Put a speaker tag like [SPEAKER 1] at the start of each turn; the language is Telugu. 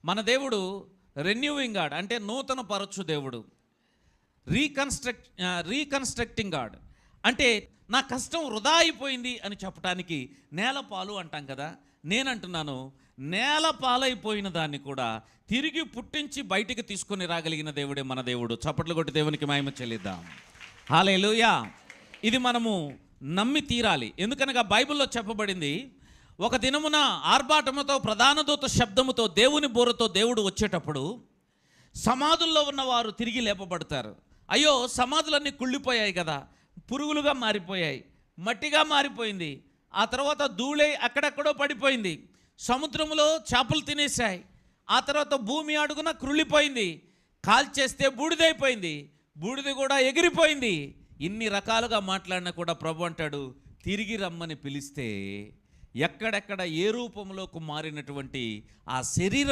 [SPEAKER 1] మన దేవుడు రెన్యూవింగ్ గాడ్, అంటే నూతన పరచు దేవుడు. రీకన్స్ట్రక్టింగ్ గాడ్ అంటే నా కష్టం వృధా అయిపోయింది అని చెప్పడానికి నేలపాలు అంటాం కదా. నేనంటున్నాను, నేల పాలైపోయిన దాన్ని కూడా తిరిగి పుట్టించి బయటికి తీసుకొని రాగలిగిన దేవుడే మన దేవుడు. చప్పట్లు కొట్టి దేవునికి మహిమ చెల్లిద్దాం. హల్లెలూయా. ఇది మనము నమ్మి తీరాలి. ఎందుకనగా బైబిల్లో చెప్పబడింది, ఒక దినమున ఆర్భాటముతో ప్రధాన దూత శబ్దముతో దేవుని బోరతో దేవుడు వచ్చేటప్పుడు సమాధుల్లో ఉన్నవారు తిరిగి లేపబడతారు. అయ్యో, సమాధులన్నీ కుళ్ళిపోయాయి కదా, పురుగులుగా మారిపోయాయి, మట్టిగా మారిపోయింది, ఆ తర్వాత ధూళై అక్కడెక్కడో పడిపోయింది, సముద్రంలో చేపలు తినేశాయి, ఆ తర్వాత భూమి అడుగున క్రుళ్ళిపోయింది, కాల్చేస్తే బూడిదైపోయింది, బూడిద కూడా ఎగిరిపోయింది. ఇన్ని రకాలుగా మాట్లాడినా కూడా ప్రభు అంటాడు, తిరిగి రమ్మని పిలిస్తే ఎక్కడెక్కడ ఏ రూపంలోకి మారినటువంటి ఆ శరీరం